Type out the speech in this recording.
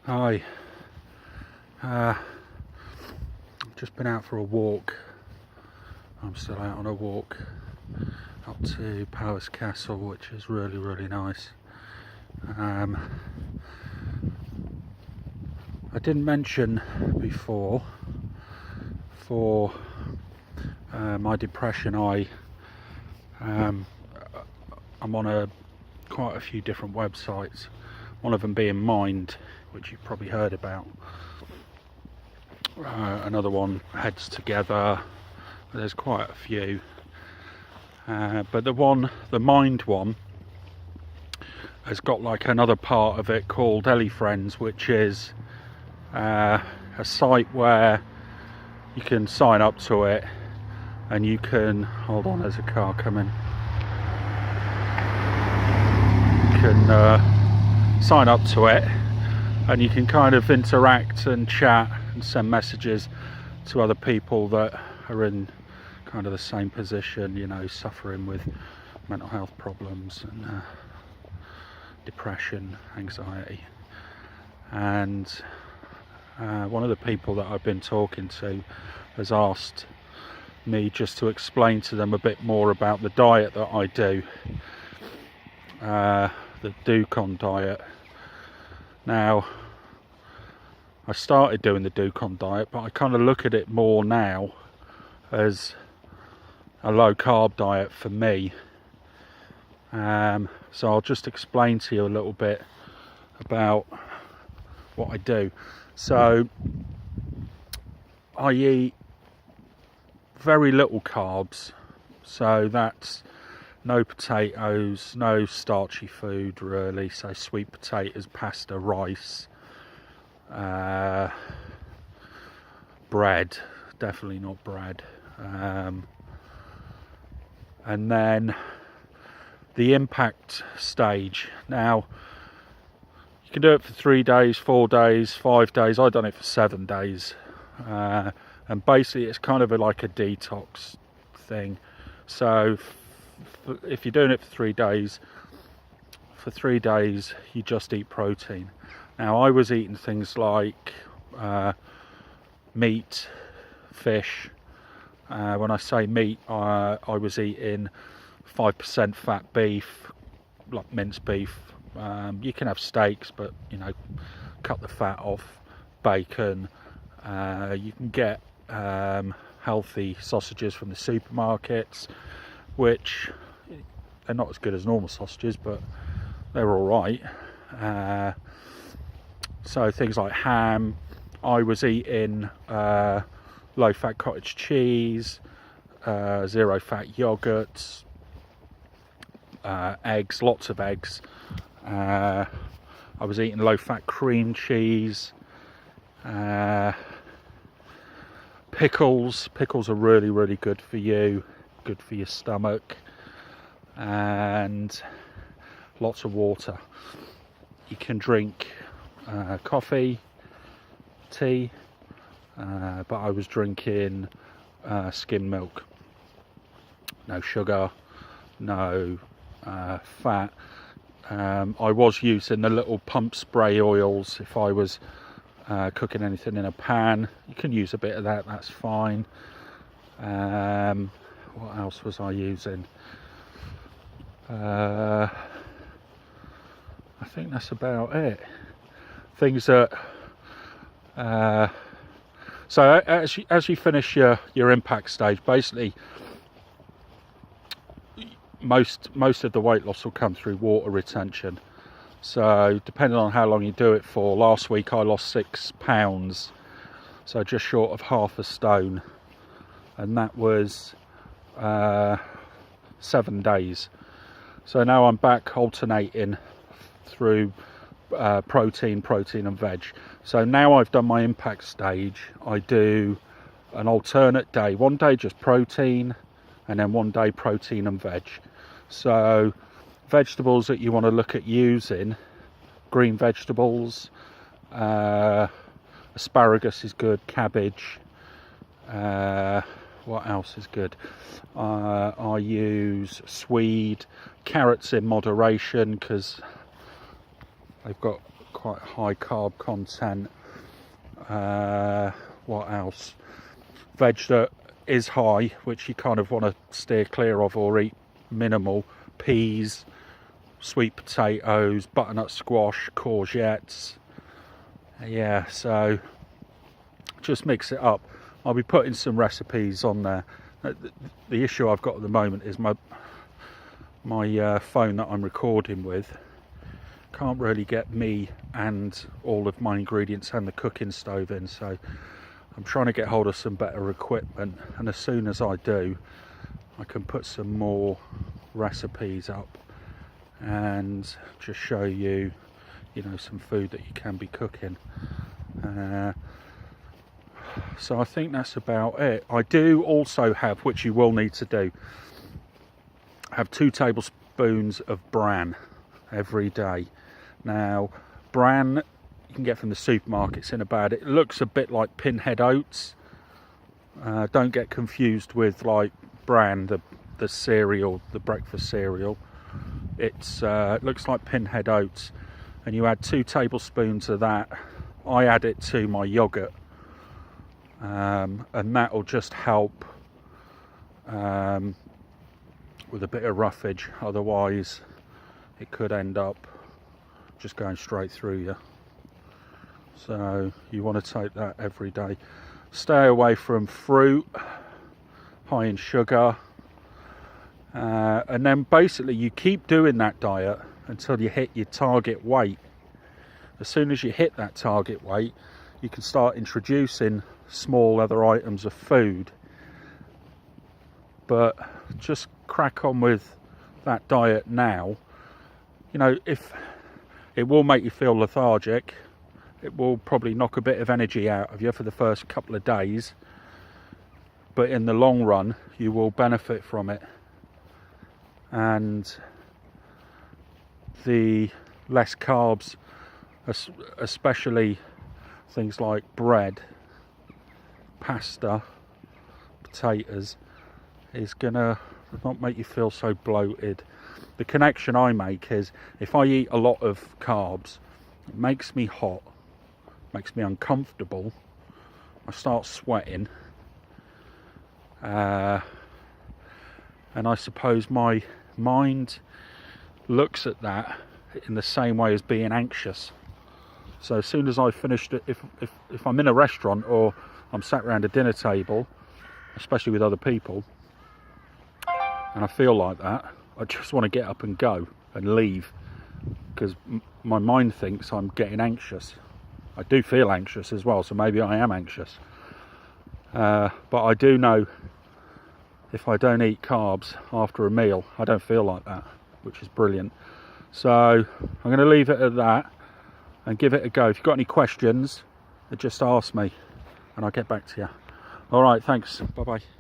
Hi, just been out for a walk. I'm still out on a walk up to Powers Castle, which is really nice. I didn't mention before, for my depression, I'm on quite a few different websites, one of them being Mind, which you've probably heard about. Another one, Heads Together. There's quite a few, but the Mind one has got like another part of it called Ellie Friends, which is a site where you can sign up to it, and you can, hold on, there's a car coming. You can sign up to it, and you can kind of interact and chat and send messages to other people that are in kind of the same position, you know, suffering with mental health problems and depression, anxiety. And one of the people that I've been talking to has asked me just to explain to them a bit more about the diet that I do, the Ducon diet. Now, I started doing the Ducon diet, but I kind of look at it more now as a low carb diet for me. So I'll just explain to you a little bit about what I do. So I eat very little carbs, so that's no potatoes, no starchy food really, so sweet potatoes, pasta, rice, bread, definitely not bread, and then the impact stage. Now, you can do it for 3 days, 4 days, 5 days. I've done it for 7 days, and basically it's kind of like a detox thing. So if you're doing it for 3 days, you just eat protein. Now, I was eating things like meat, fish. When I say meat, I was eating 5% fat beef, like minced beef. You can have steaks, but you know, cut the fat off. Bacon. You can get healthy sausages from the supermarkets, which they're not as good as normal sausages, but they're all right. So things like ham. I was eating low-fat cottage cheese, zero-fat yogurts, eggs, lots of eggs. I was eating low-fat cream cheese, pickles. Pickles are really good for you, good for your stomach, and lots of water. You can drink coffee, tea, but I was drinking skim milk. No sugar, no fat. I was using the little pump spray oils if I was cooking anything in a pan. You can use a bit of that, that's fine. What else was I using? I think that's about it. Things that so as you finish your impact stage, basically most of the weight loss will come through water retention. So depending on how long you do it for, last week I lost 6 pounds, so just short of half a stone, and that was 7 days. So now I'm back alternating through protein and veg. So now I've done my impact stage, I do an alternate day. One day just protein, and then one day protein and veg. So vegetables that you want to look at using, green vegetables, asparagus is good, cabbage, what else is good? I use swede, carrots in moderation because they've got quite high carb content. What else? Veg that is high, which you kind of want to steer clear of or eat minimal. Peas, sweet potatoes, butternut squash, courgettes. Yeah, so just mix it up. I'll be putting some recipes on there. The issue I've got at the moment is my phone that I'm recording with can't really get me and all of my ingredients and the cooking stove in, so I'm trying to get hold of some better equipment, and as soon as I do, I can put some more recipes up and just show you, you know, some food that you can be cooking. So I think that's about it. I do also have, which you will need to do, have 2 tablespoons of bran every day. Now, bran you can get from the supermarkets in a bag. It looks a bit like pinhead oats. Don't get confused with like bran, the cereal, the breakfast cereal. It looks like pinhead oats, and you add 2 tablespoons of that. I add it to my yogurt, and that will just help with a bit of roughage. Otherwise, it could end up just going straight through you. So you want to take that every day. Stay away from fruit, high in sugar, and then basically you keep doing that diet until you hit your target weight. As soon as you hit that target weight, you can start introducing small other items of food, but just crack on with that diet now. You know, if it will make you feel lethargic, it will probably knock a bit of energy out of you for the first couple of days, but in the long run you will benefit from it, and the less carbs, especially things like bread, pasta, potatoes, is gonna not make you feel so bloated. The connection I make is, if I eat a lot of carbs, it makes me hot, makes me uncomfortable, I start sweating, and I suppose my mind looks at that in the same way as being anxious. So as soon as I finished it, if I'm in a restaurant or I'm sat around a dinner table, especially with other people, and I feel like that, I just want to get up and go and leave, because my mind thinks I'm getting anxious. I do feel anxious as well, so maybe I am anxious. But I do know if I don't eat carbs after a meal, I don't feel like that, which is brilliant. So I'm going to leave it at that and give it a go. If you've got any questions, just ask me and I'll get back to you. All right, thanks. Bye-bye.